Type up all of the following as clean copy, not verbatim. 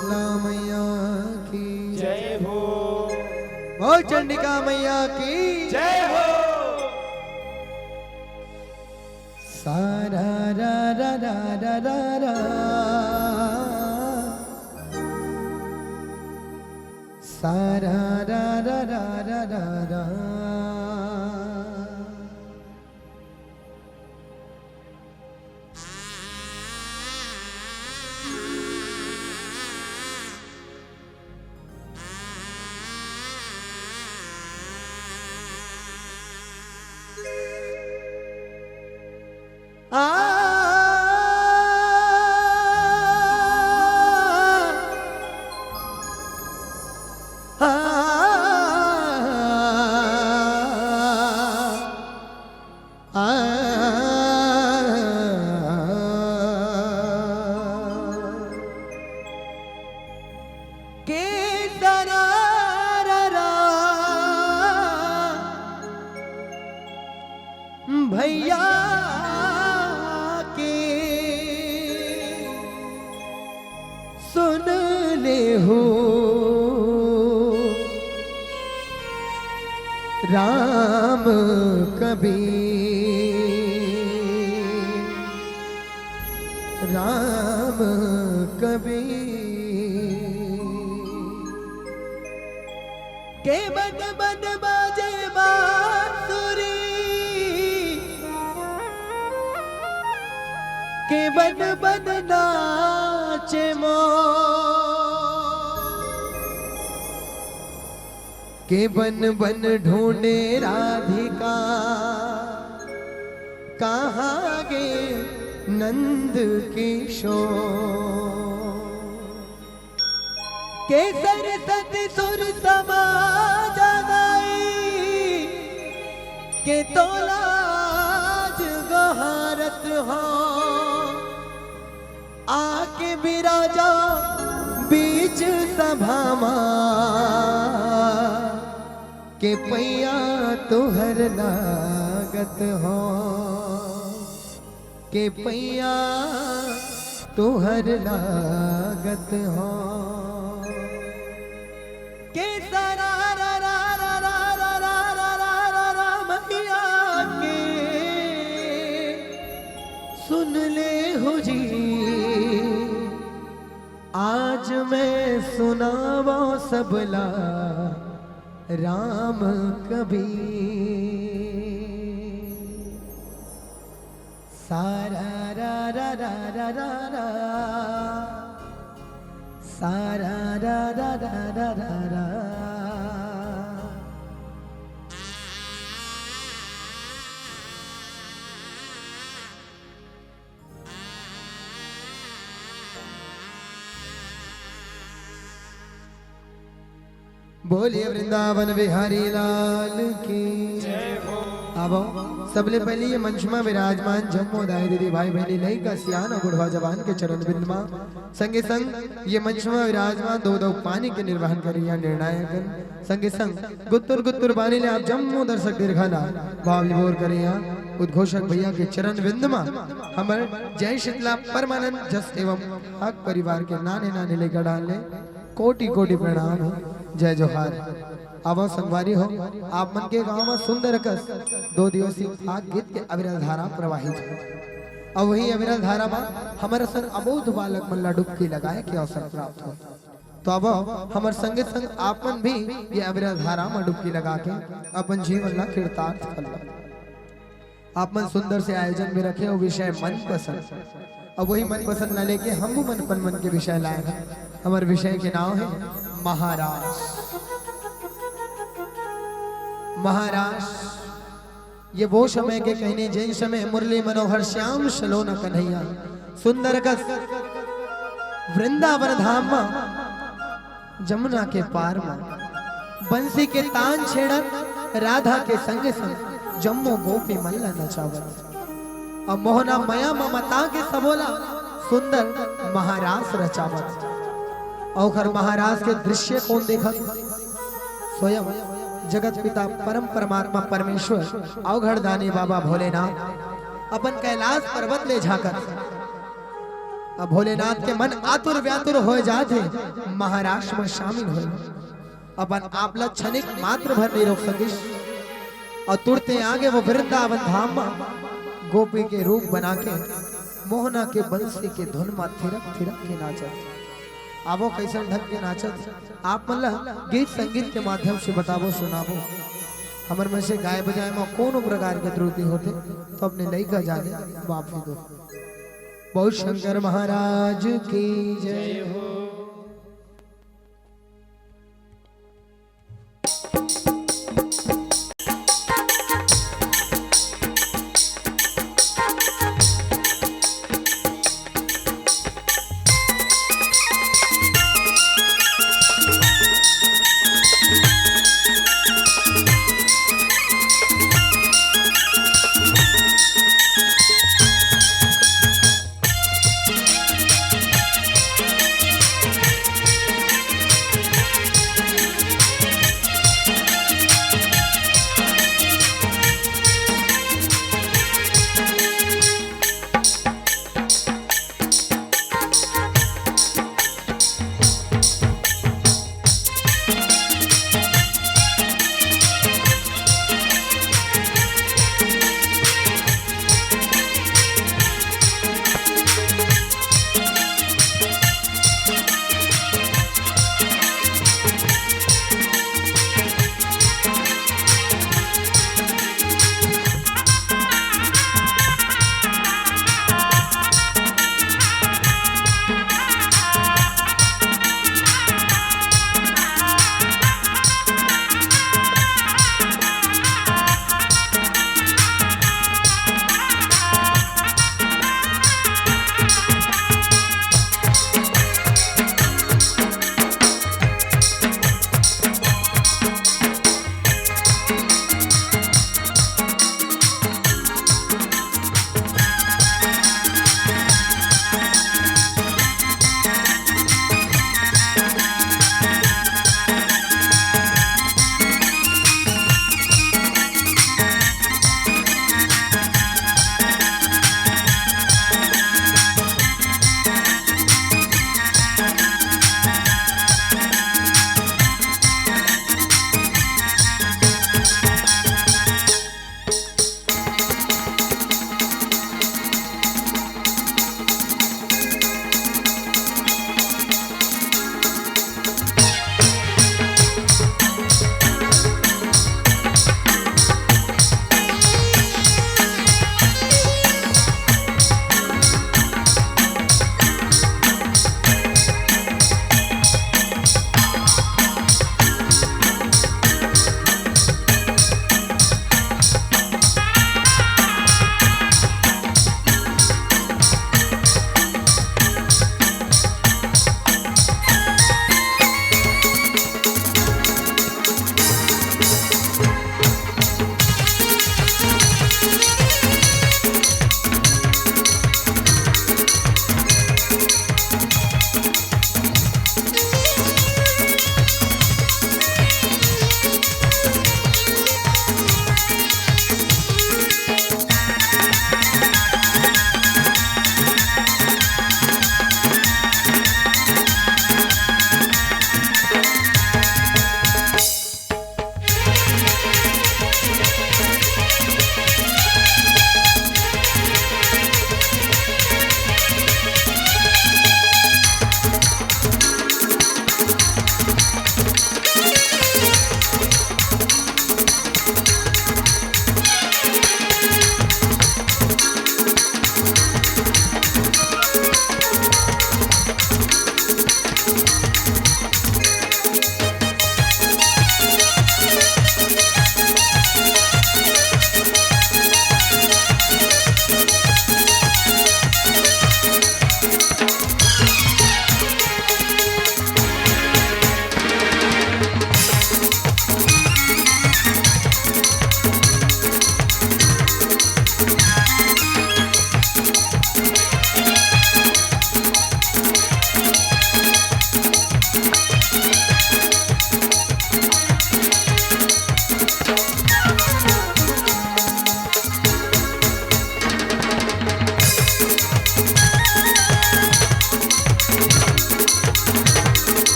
शीतला मैया की जय हो। बोल चंडिका मैया की जय हो। सारा रा रा रा रा रा रा सारा रा रा रा रा रा रा भैया के सुन ले हो राम कबीर राम कबीर के बन बन बाजे बांसुरी के बन बन नाचे के बन बन ढूंढे राधिका कहाँ गे नंद किशोर के सरस्वती सुर समा जगाई के तोलाज गहारत हो आके बिराजा बीच सभा के पैया तुहर लागत हो के पैया तुहर लागत हो के सरा रा रा रा रा रा रा रा रा रा रा मैया के सुन ले हो जी आज मैं सुनावा सबला राम कबीर सारा रा रा रा रा रा रा सारा रा रा रा रा रा रा बोलिए वृंदावन बिहारी लाल की जय हो। अब सबले पहले ये मंच में विराजमान जम्मो दाई दीदी भाई बहनी लई का सियान और बुढ़वा जवान के चरण बिंद में संगे संग ये मंच में विराजमान दो दो पानी के निर्वहन करिया निर्णायक संगे संग गुत्तुर गुत्तुर बानी ले आप जम्मो दर्शक दीर्घाना भाव विभोर करिया उद्घोषक भैया के चरण बिंद में हमर जय शीतला परमानंद जस एवं हक परिवार के नाने नाने लेकर डाल ले कोटि कोटि प्रणाम है जय जोहार आवा संगवारी हो आप मन के गांव में सुंदर कस 2 दिवसीय फाग गीत के अविरल धारा प्रवाहित है और वही अविरल धारा में हमारे संग अबोध बालक मल्ला डुबकी लगाए के अवसर प्राप्त हो तो अब हमारे संगे संग आपन भी ये अविरल धारा में डुबकी लगा के अपन जीवन ला कीर्तार्थ कर लो आप मन सुंदर से आयोजन में रखे हो विषय मन पसंद और वही मन पसंद न लेके हम मन के विषय लाए हैं हमारे विषय के नाम है महाराज महाराज ये वो समय के कहने जिन समय मुरली मनोहर श्याम शलोना कन्हैया सुंदर कस वृंदावन धाम में जमुना के पार में बंसी के तान छेड़त राधा के संग संग जम्मो गोपी मल्ला नचावत और मोहना मया ममता के सबोला सुंदर महाराज रचावत औखर महाराज के दृश्य कौन देखत स्वयं जगत पिता परम परमात्मा परमेश्वर अवघड़ दानी बाबा भोलेनाथ अपन कैलाश पर्वत ले जाकर अब भोलेनाथ के मन आतुर व्यातुर हो जाते महाराष्ट्र में शामिल हो अपन आपला क्षणिक मात्र भर नहीं रोक सकिस और तुरते आगे वो वृंदावन धाम में गोपी के रूप बना के मोहना के बंसी के धुन में थिरक थिरक के नाचत। आवो कैसे ढंग के नाचत आप मतलब गीत संगीत के माध्यम से बताबो सुनाबो हमर में से गाय बजाए में कोनो प्रकार के त्रुटि होते तो अपने लइका जाने माफी दो। बहुत शंकर महाराज की जय हो।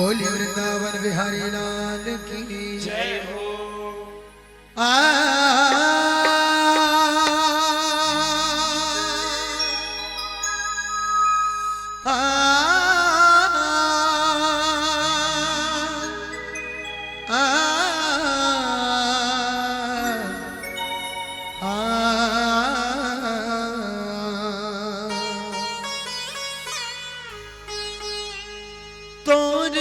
बोलिए वृंदावन बिहारी लाल की जय हो। तोर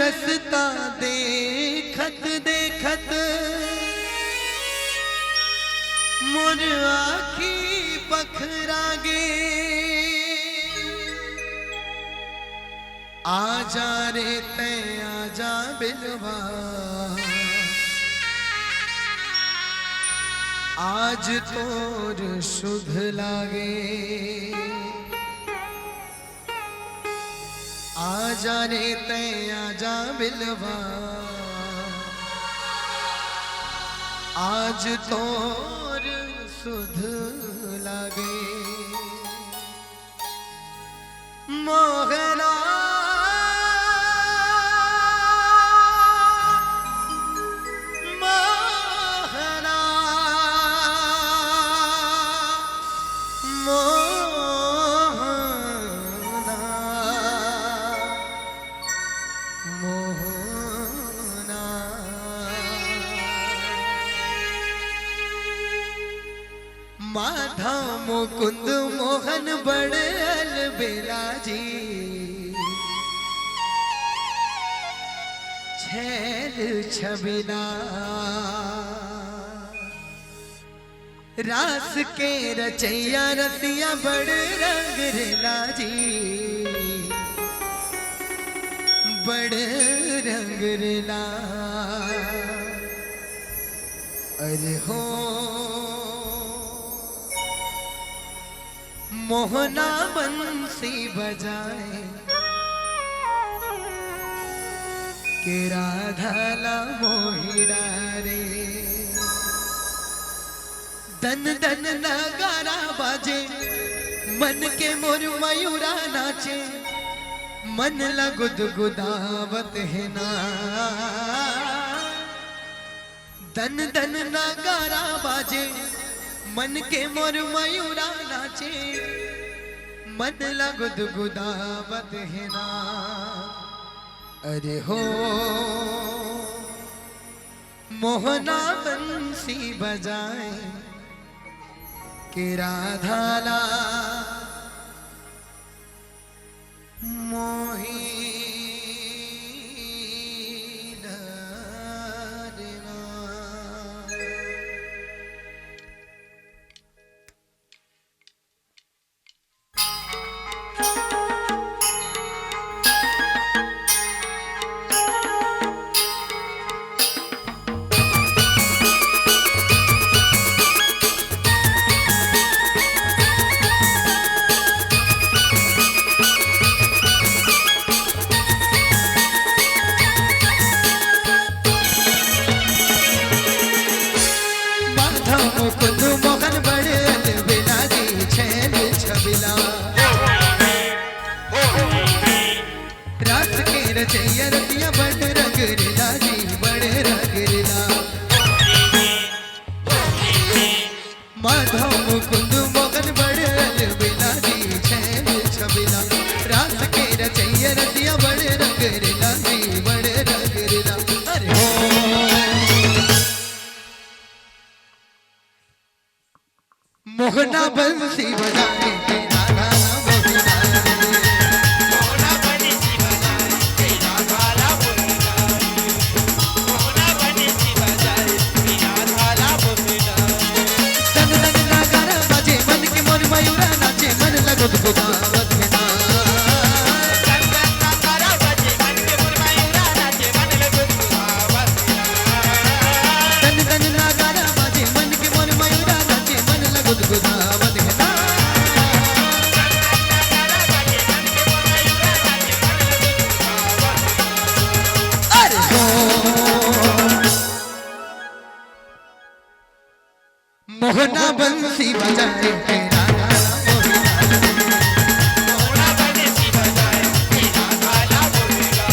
रसता देखत देखत मोर आखी पखरागे आजा रे ते आजा बिलवा आज तोर शुभ लागे आजा रे ते आजा बिलवा आज तोर सुध लागे मोहना मोहना मोहना माधव मुकुंद मोहन बड़े अलबेला जी छैल छबिला रास के रचैया रसिया बड़े रंग रेला जी बड़े रंग रेला अरे हो मोहना बंसी बजाए के राधा ला मोहिड़ा रे दन दन नगारा बाजे मन के मोर मयूरा नाचे मन ला गुदगुदावत है ना दन दन नगारा बाजे मन के मोर मयूरा नाचे मन ला गुदगुदावत है ना अरे हो मोहना बंसी बजाए के राधा ला मोही मुकुंद मोहन बड़े अलबेला जी छैल छबिला रात के रचैया रतिया बड़ रंग रेला जी बड़े रंग रेला माधव मुकुंद मोहन बड़े अलबेला जी छैल छबिला रात के रचैया रतिया बड़े रंग रेला जी बड़े रंग रेला अरे मोहना बंसी बजाए के राधा ला मोहिड़ा मोहना बंसी बजाए के राधा ला मोहिड़ा मोहना बंसी बजाए के राधा ला मोहिड़ा दन दन नगारा बाजे मन के मोर मयूरा नाचे मन ला गुदगुदावत है ना दन दन नगारा बाजे मन के मोर मयूरा नाचे मन ला गुदगुदावत है ना दन दन नगारा बाजे मन के मोर मयूरा नाचे मन ला गुदगुदावत है ना अरे हो मोहना बंसी बजाए के राधा ला मोहिड़ा मोहना बंसी बजाए के राधा ला मोहिड़ा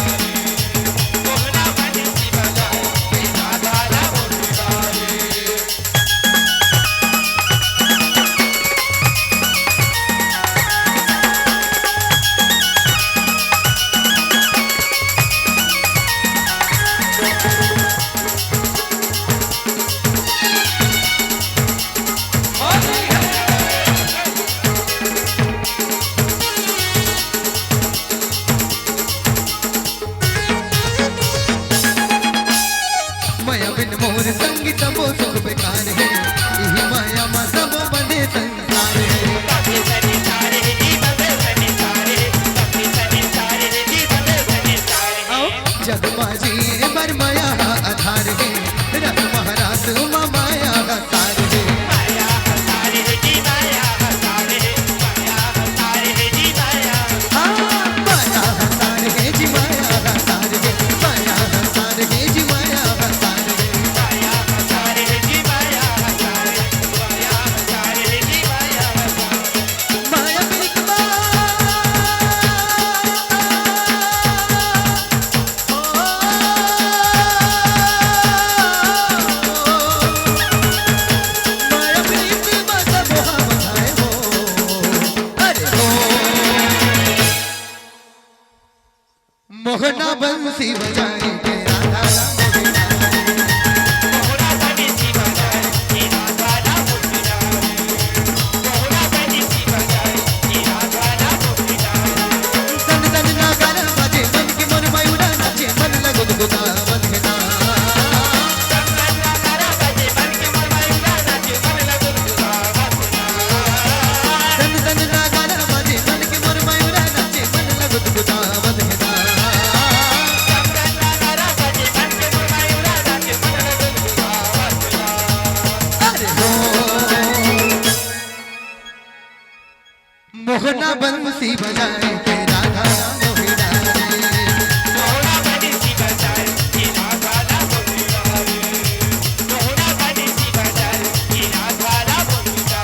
मोर संगी तबो सुख बेकार है यही माया मा सब बंधे संसार है कभी सनी सारे जी बंदे सनी सारे कभी सनी सारे जी बंदे सनी सारे जग माझी बर माया आधार है रस महारास उमा माया सार है माया हसारे जी माया हसारे माया हसारे जी माया माया हसार है जी माया हसार है माया हसार है जी माया हसार है माया हसारे जी माया हसारे माया हसारे जी माया हसारे माया बिकवा माया बिकवा सब हम खाए हो अरे हो मोहना बंसी बजाए के राधा मोहना मोहना बनी सी बजाए हीरा गाना मुस्कुरा मोहना बनी सी बजाए हीरा गाना मुस्कुरा तन तन ना गाना बाजे मन के मन मयूरा नाचे मन लगो गुदा बंधना संगना करा बजे मन के मन मयूरा नाचे मन लगो दुआ बसना तन तन ना गाना बाजे मन के मन मयूरा नाचे मन लगो गुदा बंधना संगना करा बजे मन के मन मयूरा नाचे मन लगो दुआ बसना अरे हो मोहना बंसी बजाए के राधा मोहिना मोहना बनी सी बजाए हीरा गाना मुस्कुरा मोहना बनी सी बजाए हीरा गाना मुस्कुरा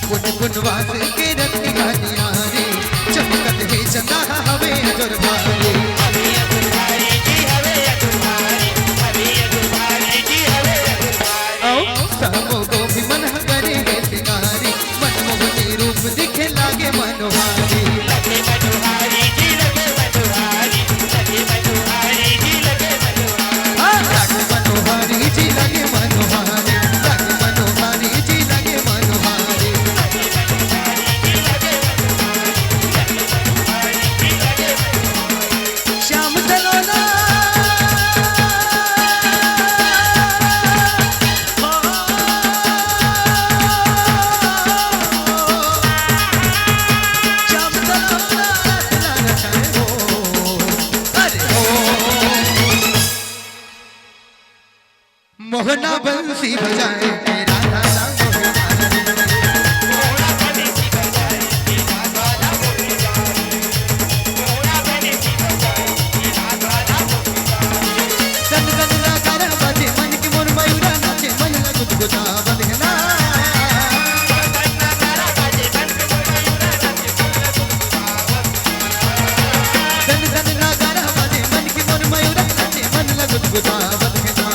कुन कुनवास के रत्न गानिया रे चमकत है चंदा हवे अजर भाले हवे अदुभारी जी हवे अदुभारी हवे अदुभारी जी हवे अदुभारी सबो को भी मन करे है सिंगारी मनमोहनी रूप दिखे लागे मनोहारी लगे मधुहारी जी लगे मधुहारी लगे मधुहारी जी लगे मधुहारी लागे मनोहारी जी लगे मनोहारी लागे मनोहारी जी लगे मनोहारी लगे मधुहारी जी लगे मधुहारी लगे मधुहारी जी लगे मधुहारी श्याम सलोना श्याम सलोना दिलाना चाहे हो अरे हो मोहना बंसी बजाए के राधा मोहिना मोहना बनी सी बजाए हीरा गाना मुस्कुरा मोहना बनी सी बजाए हीरा गाना मुस्कुरा तन तन ना गाना बाजे मन के मोर मयूरा नाचे मन लगुत गुदा बंधना संगना करा बजे मन के मन मयूरा नाचे मन लगो दुआ बसना तन तन ना गाना बाजे मन के मोर मयूरा नाचे मन लगुत गुदा बंधना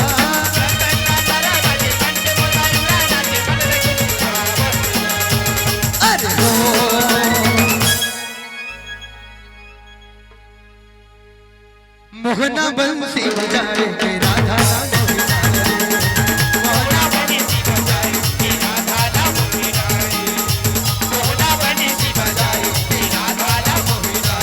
संगना करा बजे मन के मन मयूरा नाचे मन लगो दुआ बसना अरे हो मोहना बंसी बजाए के राधा मोहिना मोहना बनी सी बजाए हीरा गाना मुस्कुरा मोहना बनी सी बजाए हीरा गाना मुस्कुरा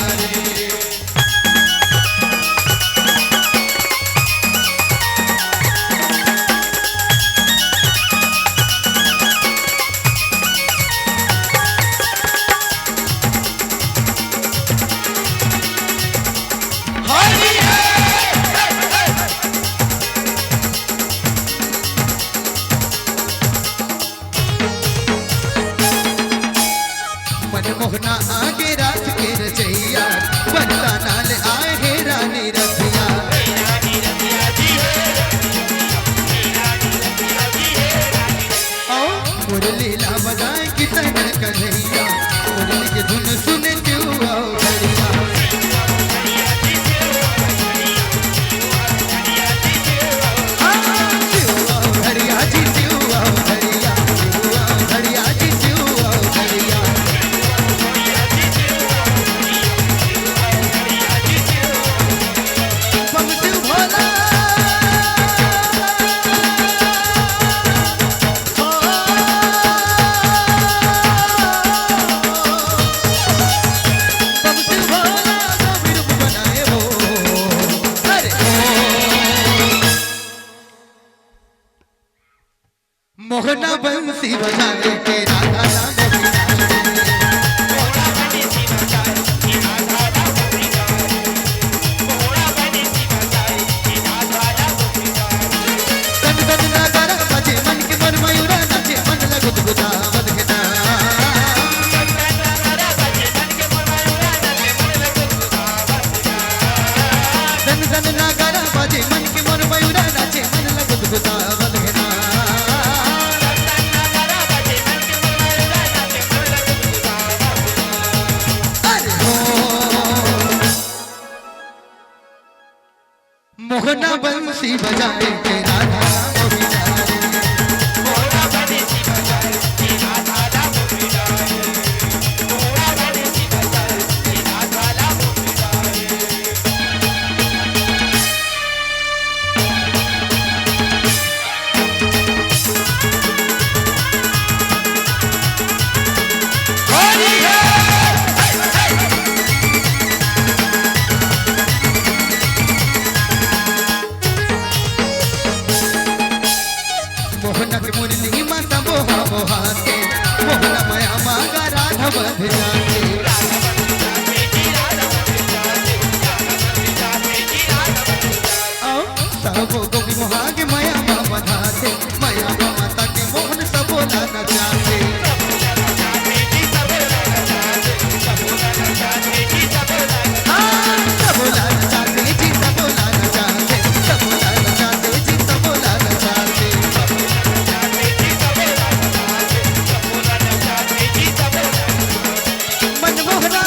मनमोहना आगे रात के रचैया बनता नाल आए हे रानी रतिया रानी रतिया जी है रानी रतिया जी है मुरली ला बजाए किसन कन्हैया मुरली के धुन सुने क्यों आओ घड़िया बाजे मन के मोर मयूरा नाचे मन लगत गुदावत घना अरे हो मोहना बंसी बजाए के राधा मोहिना मोहना के मुरली माता बोहा बोहा के मोहना माया मागा राधा बध जाके आओ सबो गोपी मोहा के माया मामा धाते माया माता के मोहन सबोला नचाते सबोला नचाते जी सबोला नचाते सबोला नचाते जी सबोला नचाते मनमोहना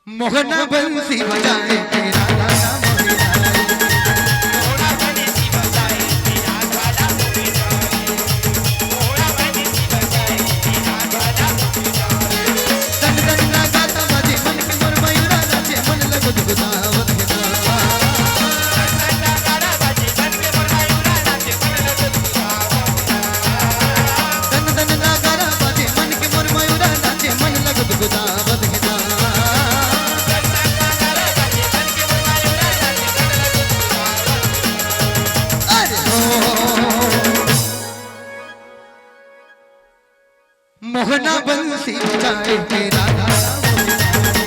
मोहना बंसी बजाए तेरा राधा मोहिना तन तन ना गाता बाजे मन के मोर मयूरा नाचे मन लगत गुदावत घना तन तन ना गाता बाजे मन के मोर मयूरा नाचे मन लगत गुदावत घना मोहना बंसी बजाए तेरा राधा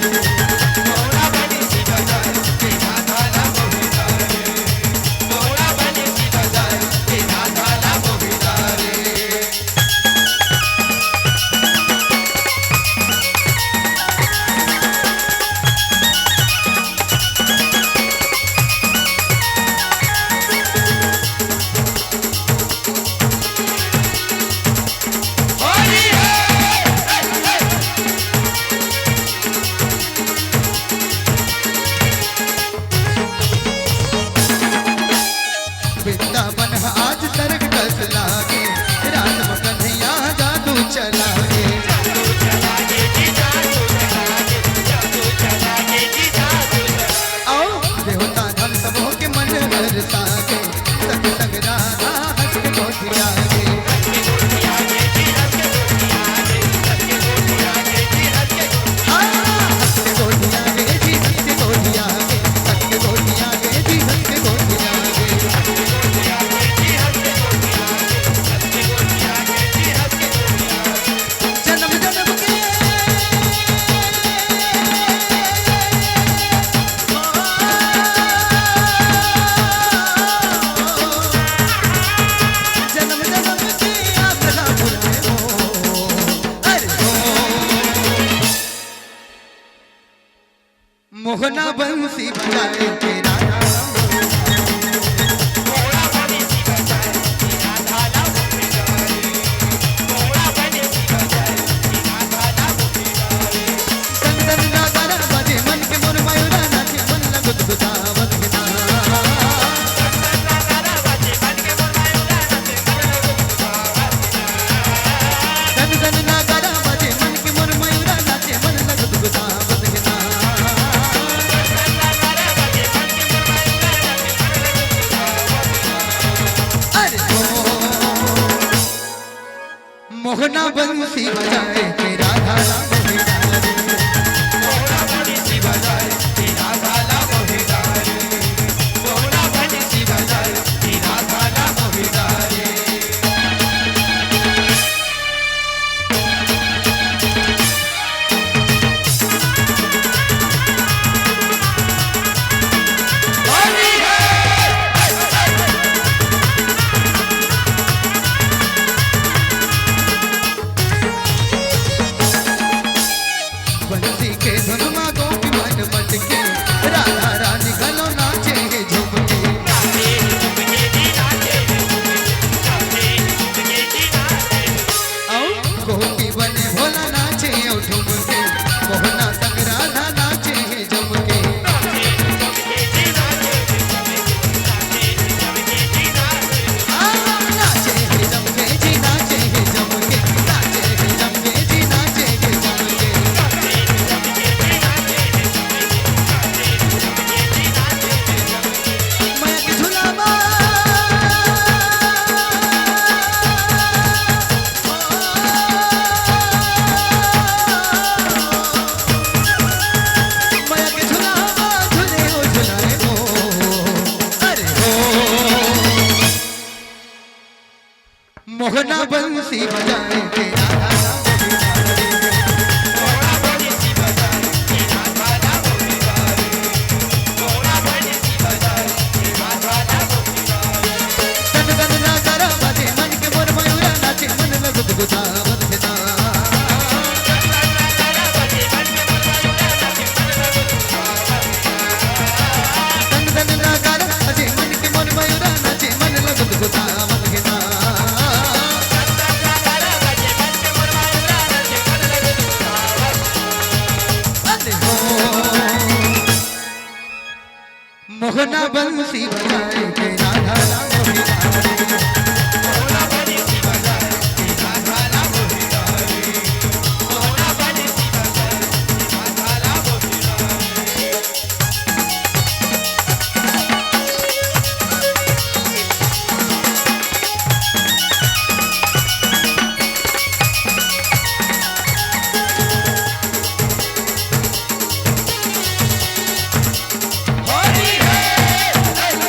वृंदावन आज तरक कस लागे रात में कन्हैया जादू चलागे आओ देवता धन सबों के मन हरसागे संग संग राधा हंस के गोटियागे हंस के गोटियागे जी हंस के गोटियागे हंस के गोटियागे जी हंस के गोटियागे जन्म जन्म के जन्म जन्म के आसरा बुलाए हो अरे हो मोहना बंसी बजाए तेरा राधा तन तन ना गाना बाजे मन के मोर मयूरा नाचे मन लगत गुदावत घना तन तन ना गाना बाजे मन के मोर मयूरा नाचे मन लगत गुदावत घना अरे हो मोहना बंसी बजाए तेरा राधा मोहिना मोहना बंसी बजाए के राधा ला मोहिनी मोहना बंसी बजाए कि राधा ला मोहिनी मोहना बंसी बजाए कि राधा ला मोहिनी होली है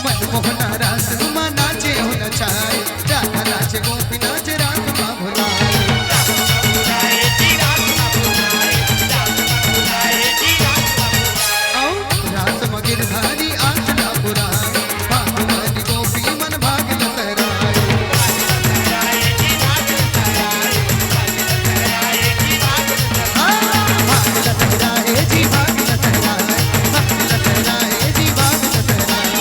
मनमोहना रास मा नाचे हो नचाए राधा नाचे गोपी नाचे रात मा भुलाए बुलाए जी रात का बुलाए रात का बुलाए जी रात का बुलाए आओ रास मगिर धारी आसरा पुराए भागवती गोपी मन भाग लतराए बुलाए जी रात कराए बुलाए जी रात भाग लतराए जी भाग लतराए भाग लतराए जी भाग लतराए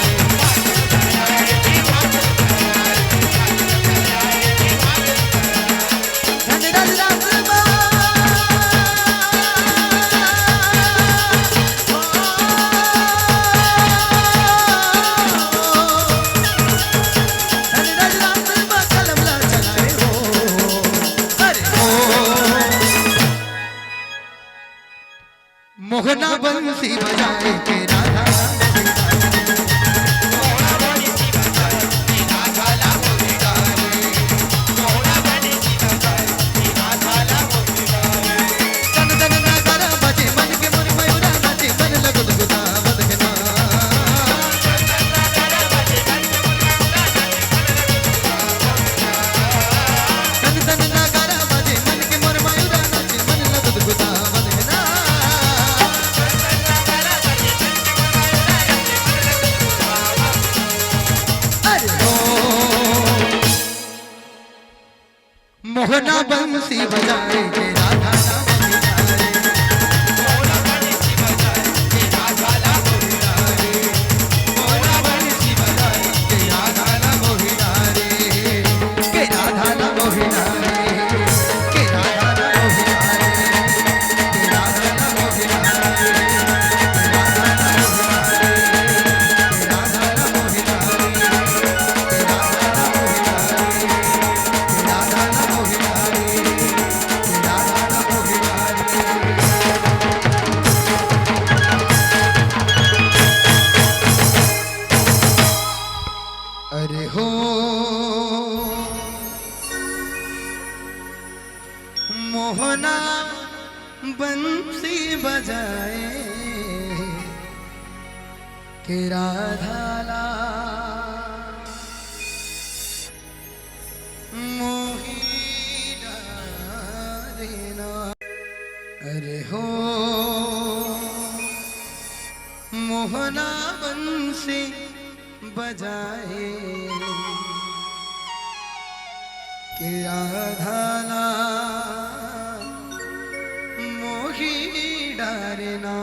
धन धन रास मा धन धन रास मा कलम ला चलाए हो अरे हो मोहना बंसी बजाए के राधा ला मोहना बंसी बजाए कि राधा ला मोहिनी मोहना बंसी बजाए कि राधा ला मोहिनी तन तन नगर बजे मन के मन मयूरा नाचे मन लगुद गुदा बदगना तन तन नगर बजे मन के मन मयूरा नाचे मन लगुद गुदा बदगना अरे हो मोहना बंसी बजाए के राधा ला मोहना बंसी बजाए कि राधा ला मोहिनी मोहना बंसी बजाए कि राधा ला मोहिनी के राधा ला मोहिना के राधा ला मोहिना के राधा ला मोहिना के राधा ला मोहिना के राधा ला मोहिना के राधा ला मोहिना के राधा ला मोहिना अरे हो मोहना बंसी बजाए के राधा ला मोही डारेना अरे हो मोहना बंसी बजाए के राधा ला मोही डारना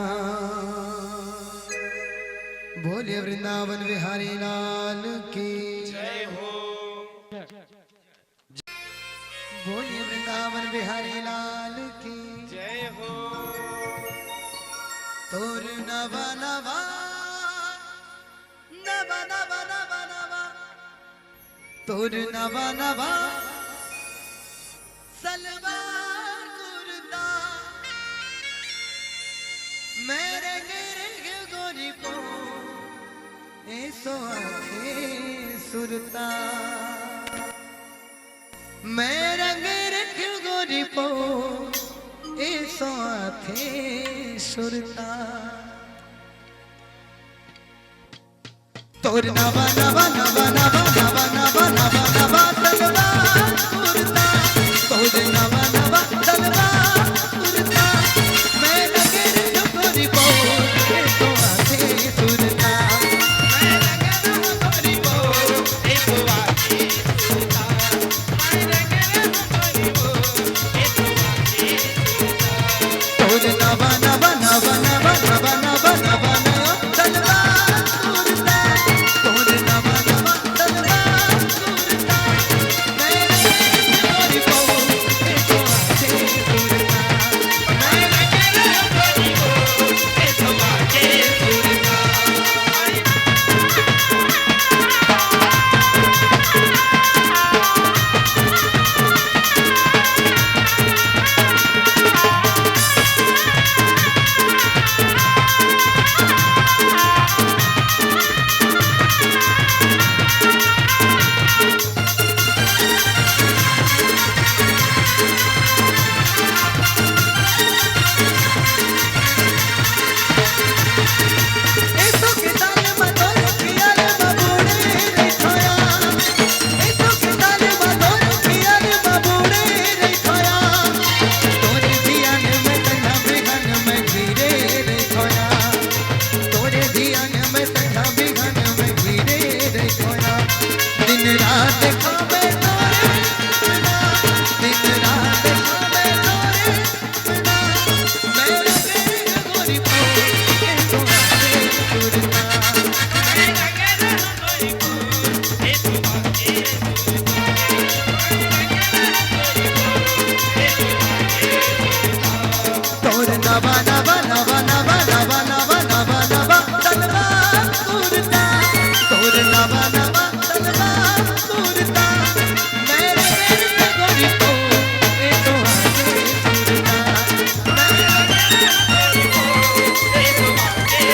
बोले वृंदावन बिहारी लाल की जय हो बोले वृंदावन बिहारी लाल की जय हो तोर नवा नवा नवा नवा नवा नवा तोर नवा नवा सलवार कुर्ता मेरे गिर गोरी पो ऐसो आखे सुरता मेरे गिर गोरी पो ऐसो आखे सुरता तोर नवा नवा नवा नवा नवा नवा नवा नवा सलवार कुर्ता तोर नवा नवा सलवार कुर्ता मैं लगे गोरी पो ऐसो आखे सुरता मैं लगे गोरी पो ऐसो आखे सुरता मैं लगे गोरी पो ऐसो आखे सुरता तोर नवा नवा नवा नवा नवा नवा नवा नवा सलवार कुर्ता तोर नवा नवा सलवार जियान में संझा बिघन में गिरे देखो ना दिन रात खावे तोरे बिना दिन रात खावे तोरे बिना मैं लगे गोरी को के तो आगे सुरता मैं लगे गोरी को ए तू आगे तोर नवा नवा नवा नवा नवा नवा नवा नवा तलवार सुरता तोर नवा नवा तलवार सुरता मेरे दिल गोरी को ए तो आगे सुरता मैं लगे गोरी को ए तू आगे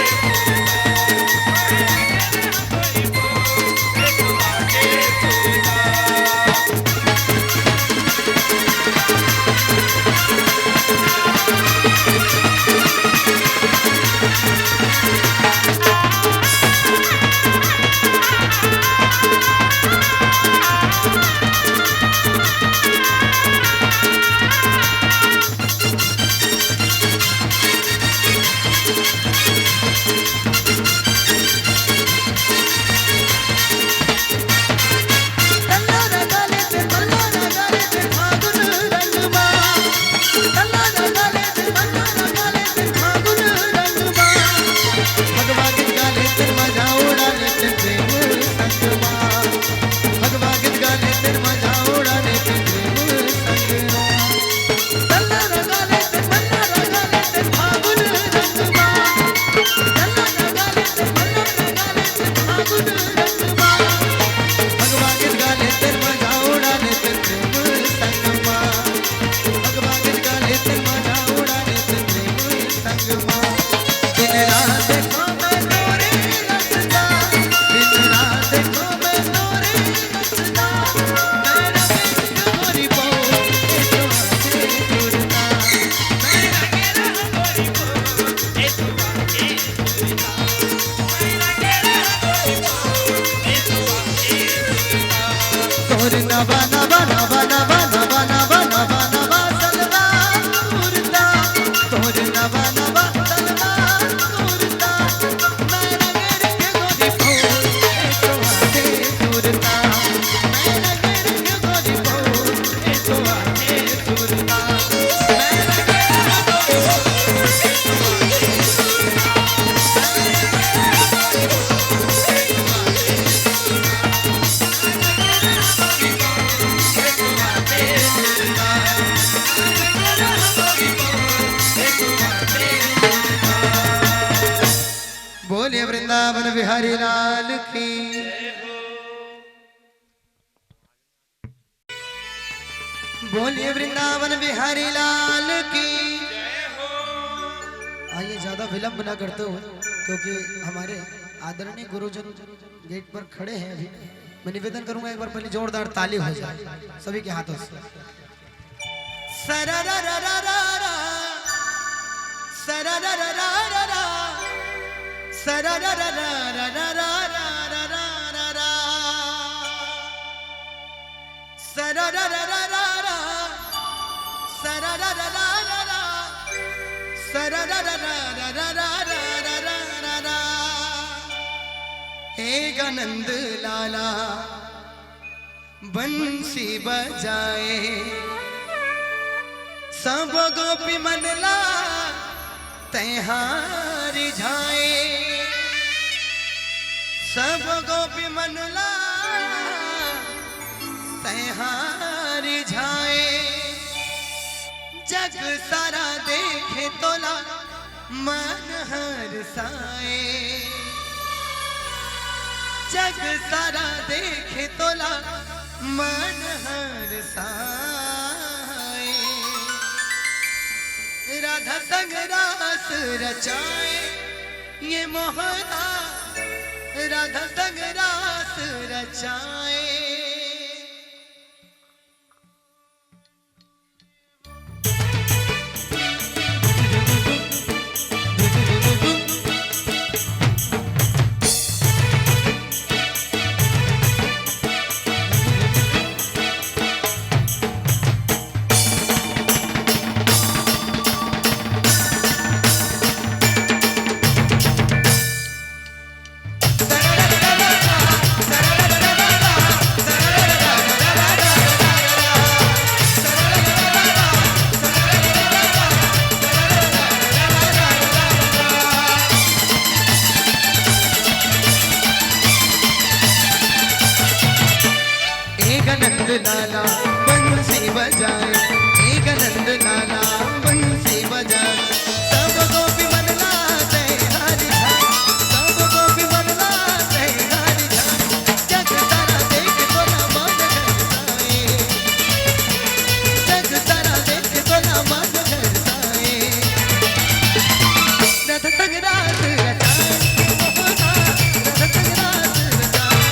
नवा नवा नवा नवा नवा नवा नवा नवा तलवार सुरता तोर नवा नवा तलवार सुरता मैं लगे के गोरी को ए तो आगे सुरता मैं लगे के गोरी को ए तो आगे सुरता मैं लगे के गोरी को ए तो आगे बोलिए वृंदावन बिहारी लाल की बोलिए वृंदावन बिहारी लाल की आइए ज्यादा विलंब न करते हुए क्योंकि हमारे आदरणीय गुरुजन गेट पर खड़े हैं अभी मैं निवेदन करूंगा एक बार पहले जोरदार ताली हो जाए सभी के हाथों से सरररररररा सरररररररा सररररररररा सरररररररा सरररररररा सररररररररा हे गनंद लाला बंसी बजाए सब गोपी मनला तैहार झाए सब गोपी मनला तैहार झाए जग सारा देखे तोला मन हर साए जग सारा देखे तोला मन हर साए राधा संग रास रचाए ये मोहना राधा संग रास रचाए लाला बंसी बजाए, एक नंद लाला बंसी बजाए। सबको भी बदलाते हरि झाए, सबको भी बदलाते हरि झाए। जग सारा देख तो ना मान घरसाए, जग सारा देख तो ना मान घरसाए। रथ तक रात रचाए, रथ तक रात रचाए।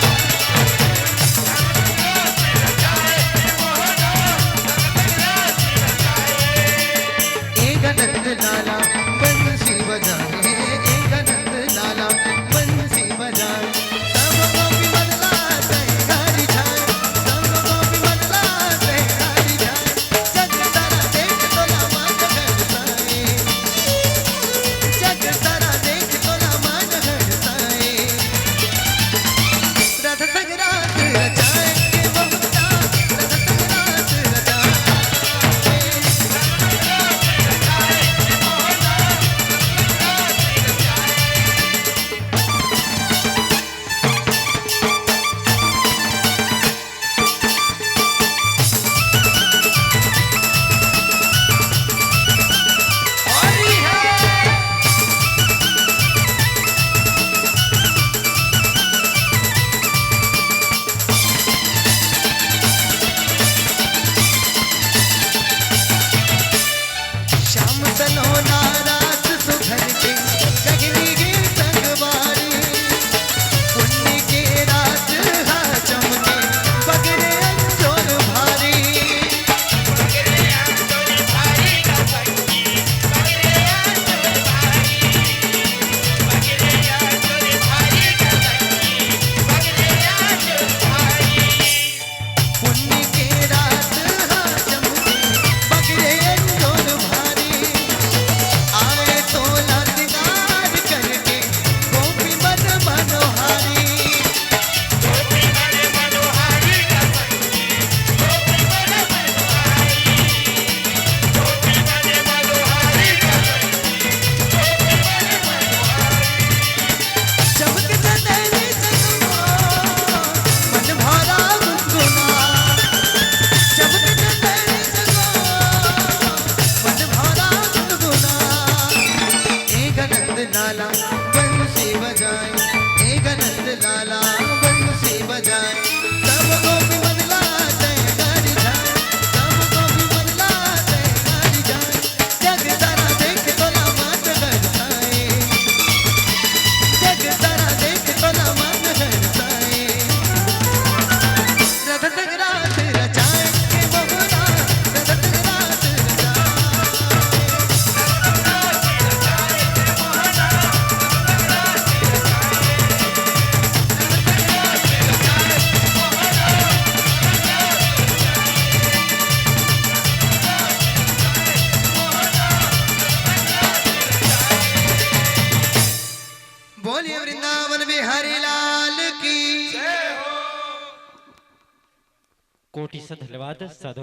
एक नंद लाला बंसी बजाए, एक नंद लाला बंसी बजाए। सबको भी बदलाते हरि झाए, सबको भी बदलाते हरि झाए। जग सारा देख तो ना मान घरसाए, जग सारा देख तो ना मान घरसाए। रथ तक रात रचाए के बहुता, रथ तक रात रचाए। श्याम सलोना रात सुधर के गगनी के संगवारी। पुण्य के रात हा चमके बगरे अंजोर भारी। बगरे अंजोर भारी का संगी, बगरे अंजोर भारी, बगरे अंजोर भारी का संगी, बगरे अंजोर भारी। पुण्य के रात हा चमके बगरे अंजोर भारी। आए तो लातिगार करके गोपी मन मनोहारी। गोपी मन मनोहारी का संगी, गोपी मन मनोहारी, गोपी मन मनोहारी का संगी, गोपी मन मनोहारी। चमक चंदेली जगमा मन भरा गुनगुना। चमक चंदेली जगमा मन भरा गुनगुना। एक नंद लाला बंसी बजाए, एक नंद लाला बंसी बजाए। सबको भी बदलाते हरि झाए, सबको भी बदलाते हरि झाए। जग सारा देख तो ना मान घरसाए, जग सारा देख तो ना मान घरसाए। रथ तक रात रचाए के बहुरा, रथ तक रात रचाए। बोलिए वृंदावन बिहारी लाल की। कोटि से धन्यवाद साधु।